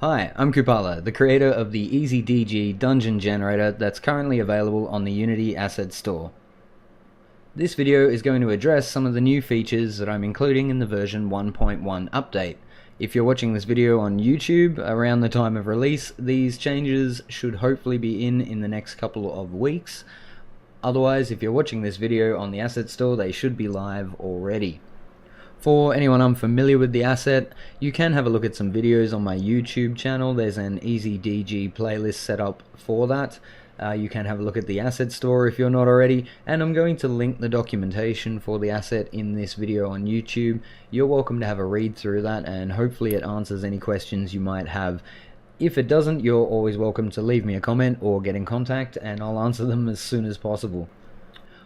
Hi, I'm Kupala, the creator of the EasyDG dungeon generator that's currently available on the Unity Asset Store. This video is going to address some of the new features that I'm including in the version 1.1 update. If you're watching this video on YouTube around the time of release, these changes should hopefully be in the next couple of weeks. Otherwise, if you're watching this video on the Asset Store, they should be live already. For anyone unfamiliar with the asset, you can have a look at some videos on my YouTube channel. There's an EasyDG playlist set up for that. You can have a look at the asset store if you're not already, and I'm going to link the documentation for the asset in this video on YouTube. You're welcome to have a read through that, and hopefully it answers any questions you might have. If it doesn't, you're always welcome to leave me a comment or get in contact, and I'll answer them as soon as possible.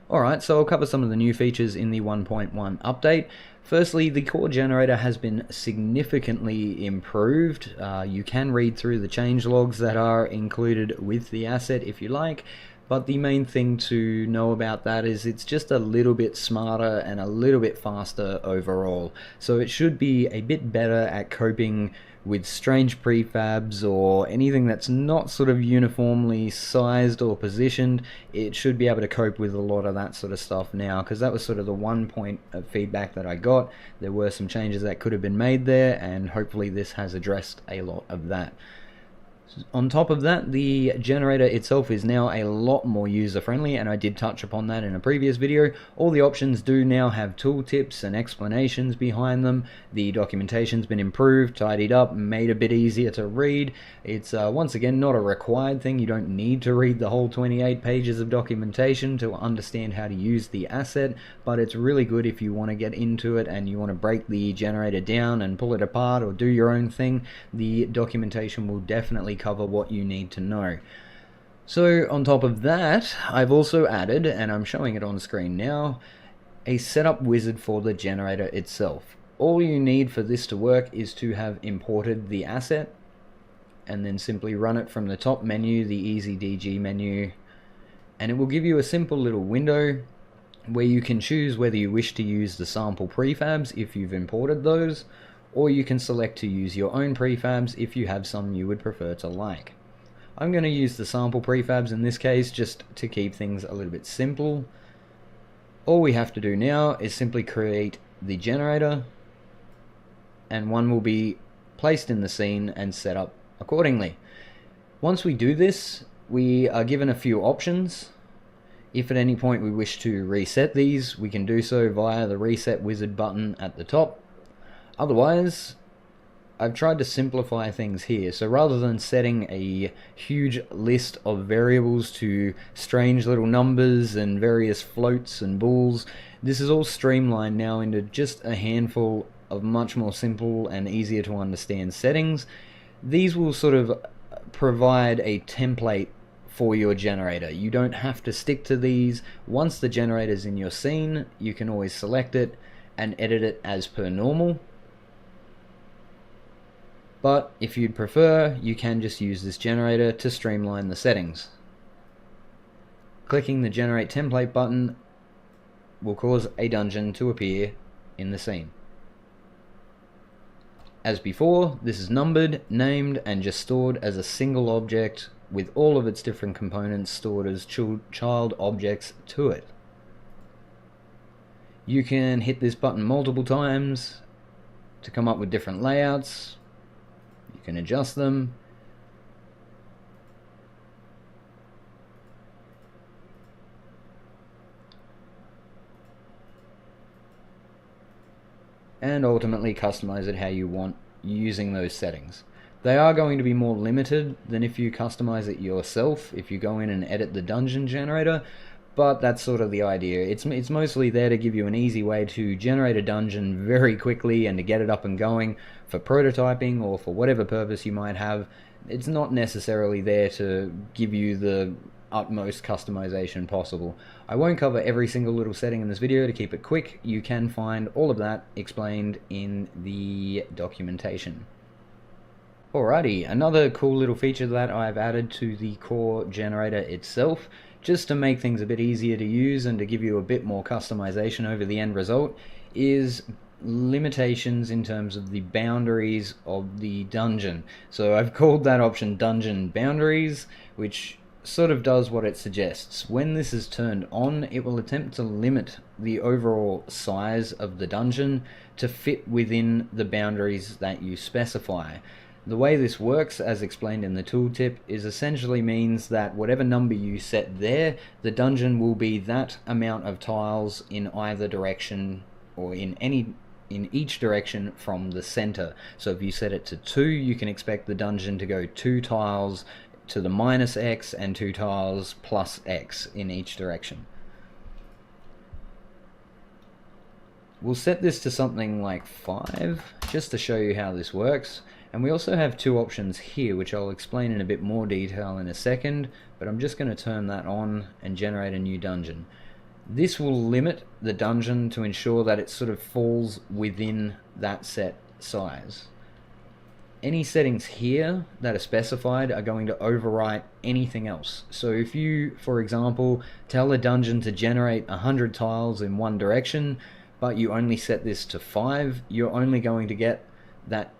Alright, so I'll cover some of the new features in the 1.1 update. Firstly, the core generator has been significantly improved. You can read through the change logs that are included with the asset if you like, but the main thing to know about that is it's just a little bit smarter and a little bit faster overall. So it should be a bit better at coping with strange prefabs or anything that's not sort of uniformly sized or positioned. It should be able to cope with a lot of that sort of stuff now, because that was sort of the one point of feedback that I got. There were some changes that could have been made there, and hopefully this has addressed a lot of that. On top of that, the generator itself is now a lot more user-friendly, and I did touch upon that in a previous video. All the options do now have tooltips and explanations behind them. The documentation's been improved, tidied up, made a bit easier to read. It's once again not a required thing. You don't need to read the whole 28 pages of documentation to understand how to use the asset, but it's really good if you want to get into it and you want to break the generator down and pull it apart or do your own thing. The documentation will definitely cover what you need to know. So on top of that, I've also added, and I'm showing it on screen now, a setup wizard for the generator itself. All you need for this to work is to have imported the asset and then simply run it from the top menu, the EasyDG menu, and it will give you a simple little window where you can choose whether you wish to use the sample prefabs if you've imported those, or you can select to use your own prefabs if you have some you would prefer to like. I'm going to use the sample prefabs in this case just to keep things a little bit simple. All we have to do now is simply create the generator, and one will be placed in the scene and set up accordingly. Once we do this, we are given a few options. If at any point we wish to reset these, we can do so via the reset wizard button at the top. Otherwise, I've tried to simplify things here, so rather than setting a huge list of variables to strange little numbers and various floats and bools, this is all streamlined now into just a handful of much more simple and easier to understand settings. These will sort of provide a template for your generator. You don't have to stick to these. Once the generator's in your scene, you can always select it and edit it as per normal. But if you'd prefer, you can just use this generator to streamline the settings. Clicking the Generate Template button will cause a dungeon to appear in the scene. As before, this is numbered, named, and just stored as a single object with all of its different components stored as child objects to it. You can hit this button multiple times to come up with different layouts. You can adjust them. And ultimately customize it how you want using those settings. They are going to be more limited than if you customize it yourself, if you go in and edit the dungeon generator, but that's sort of the idea. It's mostly there to give you an easy way to generate a dungeon very quickly and to get it up and going for prototyping or for whatever purpose you might have. It's not necessarily there to give you the utmost customization possible. I won't cover every single little setting in this video to keep it quick. You can find all of that explained in the documentation. Alrighty, another cool little feature that I've added to the core generator itself, just to make things a bit easier to use and to give you a bit more customization over the end result, is limitations in terms of the boundaries of the dungeon. So I've called that option dungeon boundaries, which sort of does what it suggests. When this is turned on, it will attempt to limit the overall size of the dungeon to fit within the boundaries that you specify. The way this works, as explained in the tooltip, is essentially means that whatever number you set there, the dungeon will be that amount of tiles in either direction, or in each direction from the center. So if you set it to 2, you can expect the dungeon to go 2 tiles to the minus X and 2 tiles plus X in each direction. We'll set this to something like 5, just to show you how this works. And we also have 2 options here, which I'll explain in a bit more detail in a second, but I'm just going to turn that on and generate a new dungeon. This will limit the dungeon to ensure that it sort of falls within that set size. Any settings here that are specified are going to overwrite anything else. So if you, for example, tell a dungeon to generate 100 tiles in one direction, but you only set this to 5, you're only going to get that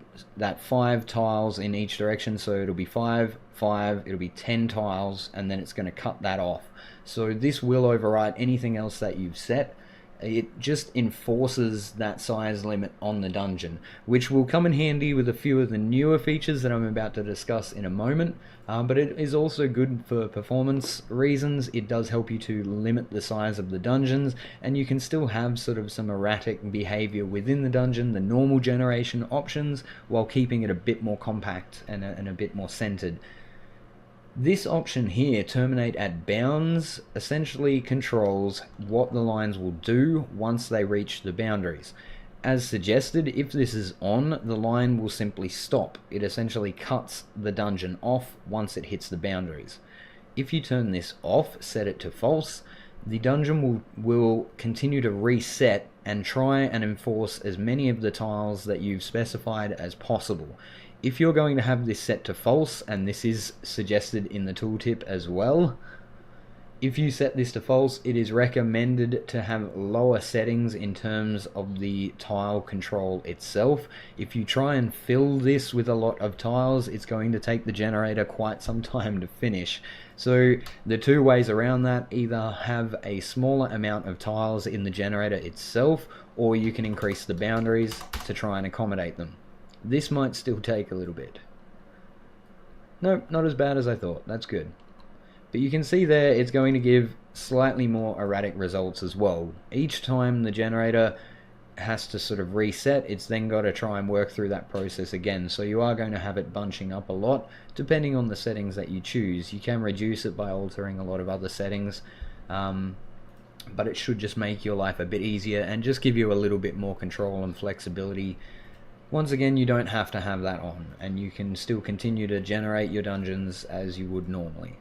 5 tiles in each direction. So it'll be 5, 5, it'll be 10 tiles, and then it's going to cut that off. So this will overwrite anything else that you've set. It just enforces that size limit on the dungeon, which will come in handy with a few of the newer features that I'm about to discuss in a moment, but it is also good for performance reasons. It does help you to limit the size of the dungeons, and you can still have sort of some erratic behavior within the dungeon, the normal generation options, while keeping it a bit more compact and a bit more centered. This option here, terminate at bounds, essentially controls what the lines will do once they reach the boundaries. As suggested, if this is on, the line will simply stop. It essentially cuts the dungeon off once it hits the boundaries. If you turn this off, set it to false, the dungeon will continue to reset and try and enforce as many of the tiles that you've specified as possible. If you're going to have this set to false, and this is suggested in the tooltip as well, if you set this to false, it is recommended to have lower settings in terms of the tile control itself. If you try and fill this with a lot of tiles, it's going to take the generator quite some time to finish. So the 2 ways around that, either have a smaller amount of tiles in the generator itself, or you can increase the boundaries to try and accommodate them. This might still take a little bit. Nope, not as bad as I thought. That's good. But you can see there it's going to give slightly more erratic results as well. Each time the generator has to sort of reset, it's then got to try and work through that process again. So you are going to have it bunching up a lot, depending on the settings that you choose. You can reduce it by altering a lot of other settings, but it should just make your life a bit easier and just give you a little bit more control and flexibility. Once again, you don't have to have that on, and you can still continue to generate your dungeons as you would normally.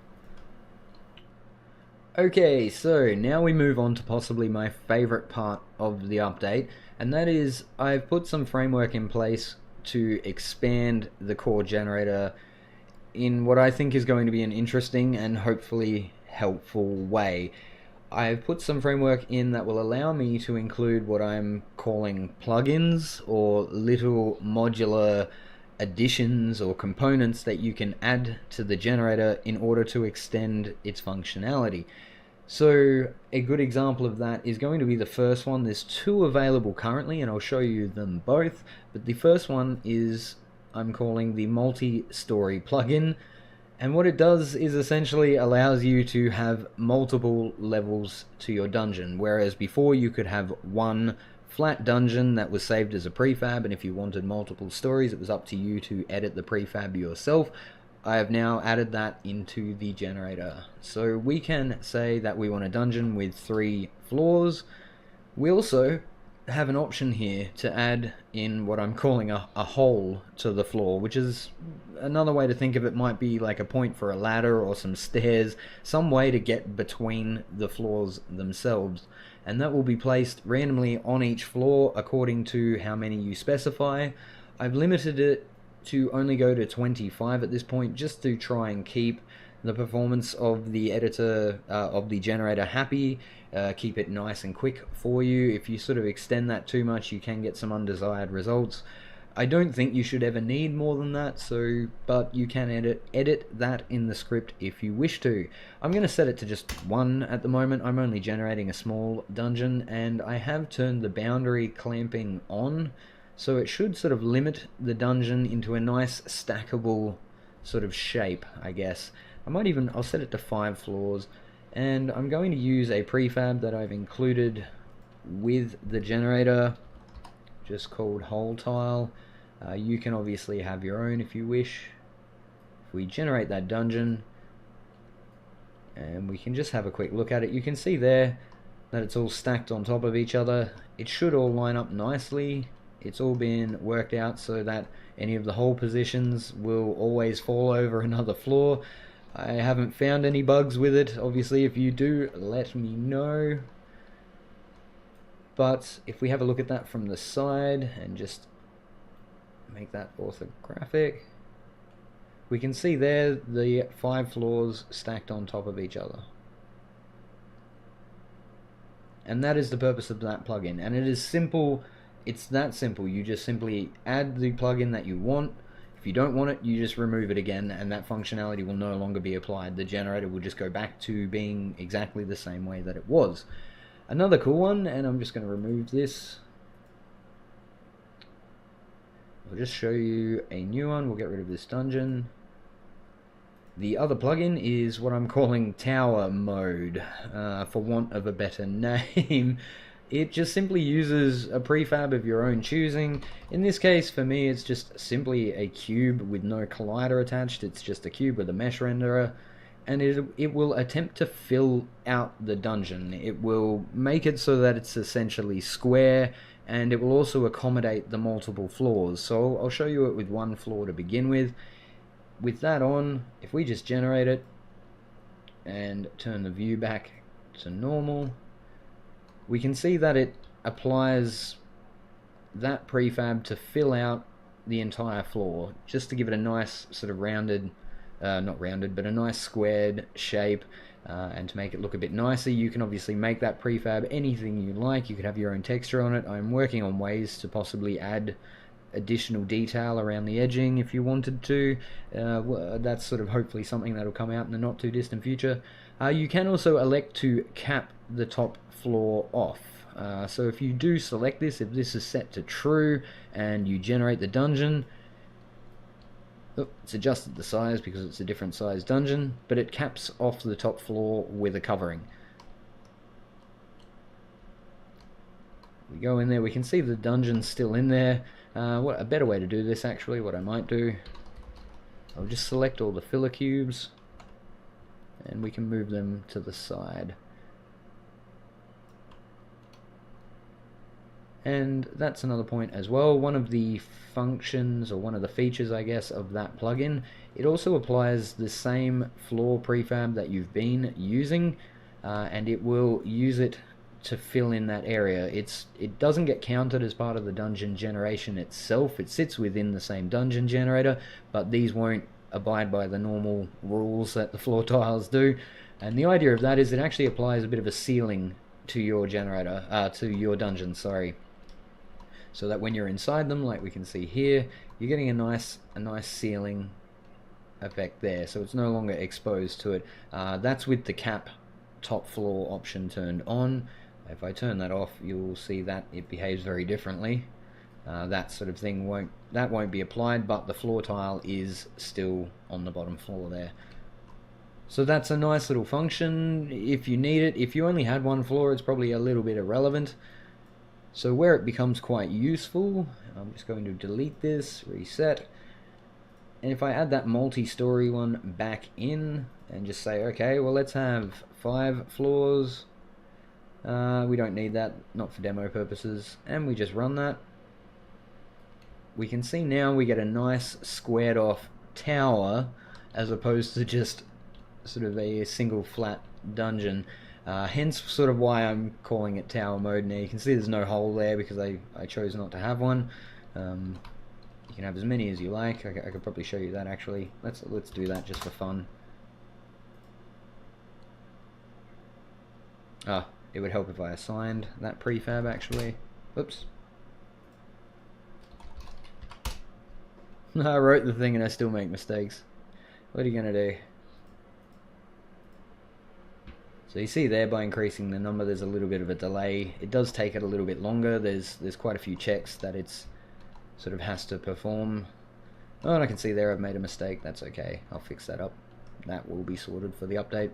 Okay, so now we move on to possibly my favorite part of the update, and that is I've put some framework in place to expand the core generator in what I think is going to be an interesting and hopefully helpful way. I've put some framework in that will allow me to include what I'm calling plugins, or little modular additions or components that you can add to the generator in order to extend its functionality. So a good example of that is going to be the first one. There's 2 available currently, and I'll show you them both, but the first one is I'm calling the multi-story plugin. And what it does is essentially allows you to have multiple levels to your dungeon, whereas before you could have one flat dungeon that was saved as a prefab, and if you wanted multiple stories, it was up to you to edit the prefab yourself. I have now added that into the generator. So we can say that we want a dungeon with 3 floors. We also have an option here to add in what I'm calling a hole to the floor, which is another way to think of it. Might be like a point for a ladder or some stairs, some way to get between the floors themselves, and that will be placed randomly on each floor according to how many you specify. I've limited it to only go to 25 at this point, just to try and keep the performance of the editor, of the generator happy, keep it nice and quick for you. If you sort of extend that too much, you can get some undesired results. I don't think you should ever need more than that, but you can edit that in the script if you wish to. I'm going to set it to just 1 at the moment. I'm only generating a small dungeon, and I have turned the boundary clamping on, so it should sort of limit the dungeon into a nice stackable sort of shape, I guess. I'll set it to 5 floors, and I'm going to use a prefab that I've included with the generator, just called hole tile. You can obviously have your own if you wish. If we generate that dungeon, and we can just have a quick look at it, you can see there that it's all stacked on top of each other. It should all line up nicely. It's all been worked out so that any of the hole positions will always fall over another floor. I haven't found any bugs with it. Obviously, if you do, let me know. But if we have a look at that from the side and just make that orthographic, we can see there the 5 floors stacked on top of each other. And that is the purpose of that plugin. And it is simple. It's that simple. You just simply add the plugin that you want. If you don't want it, you just remove it again, and that functionality will no longer be applied. The generator will just go back to being exactly the same way that it was. Another cool one, and I'm just going to remove this. I'll just show you a new one. We'll get rid of this dungeon. The other plugin is what I'm calling tower mode, for want of a better name. It just simply uses a prefab of your own choosing. In this case, for me, it's just simply a cube with no collider attached. It's just a cube with a mesh renderer, and it will attempt to fill out the dungeon. It will make it so that it's essentially square, and it will also accommodate the multiple floors. So I'll show you it with 1 floor to begin with. With that on, if we just generate it and turn the view back to normal, we can see that it applies that prefab to fill out the entire floor, just to give it a nice sort of rounded, not rounded, but a nice squared shape, and to make it look a bit nicer. You can obviously make that prefab anything you like. You could have your own texture on it. I'm working on ways to possibly add additional detail around the edging if you wanted to. That's sort of hopefully something that'll come out in the not too distant future. You can also elect to cap the top floor off. So if you do select this, if this is set to true and you generate the dungeon, it's adjusted the size because it's a different size dungeon, but it caps off the top floor with a covering. We go in there, we can see the dungeon's still in there. What a better way to do this, actually, what I might do, I'll just select all the filler cubes and we can move them to the side. And that's another point as well. One of the functions, or one of the features, I guess, of that plugin, it also applies the same floor prefab that you've been using, and it will use it to fill in that area. It doesn't get counted as part of the dungeon generation itself. It sits within the same dungeon generator, but these won't abide by the normal rules that the floor tiles do. And the idea of that is it actually applies a bit of a ceiling to your generator, to your dungeon, sorry. So that when you're inside them, like we can see here, you're getting a nice ceiling effect there. So it's no longer exposed to it. That's with the cap top floor option turned on. If I turn that off, you'll see that it behaves very differently. That sort of thing won't be applied, but the floor tile is still on the bottom floor there. So that's a nice little function if you need it. If you only had 1 floor, it's probably a little bit irrelevant. So where it becomes quite useful, I'm just going to delete this, reset, and if I add that multi-story one back in and just say, okay, well, let's have 5 floors. We don't need that, not for demo purposes, and we just run that. We can see now we get a nice squared off tower as opposed to just sort of a single flat dungeon. Hence sort of why I'm calling it tower mode. Now you can see there's no hole there because I chose not to have one. You can have as many as you like. I could probably show you that actually. Let's do that just for fun. It would help if I assigned that prefab actually. Oops. I wrote the thing and I still make mistakes. What are you gonna do? So you see there, by increasing the number, there's a little bit of a delay. It does take it a little bit longer. There's quite a few checks that it's sort of has to perform. Oh, and I can see there I've made a mistake. That's okay. I'll fix that up. That will be sorted for the update.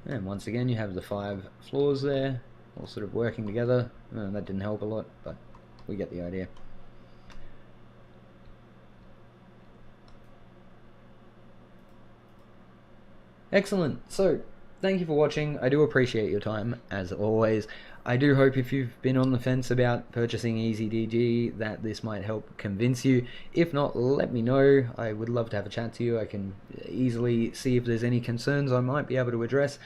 And once again, you have the 5 floors there, all sort of working together. That didn't help a lot, but we get the idea. Excellent. So, thank you for watching. I do appreciate your time, as always. I do hope if you've been on the fence about purchasing EasyDG that this might help convince you. If not, let me know. I would love to have a chat to you. I can easily see if there's any concerns I might be able to address.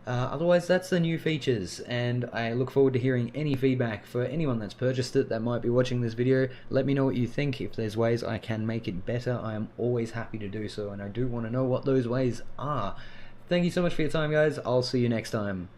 Otherwise, that's the new features, and I look forward to hearing any feedback. For anyone that's purchased it that might be watching this video, let me know what you think. If there's ways I can make it better, I am always happy to do so, and I do want to know what those ways are. Thank you so much for your time, guys. I'll see you next time.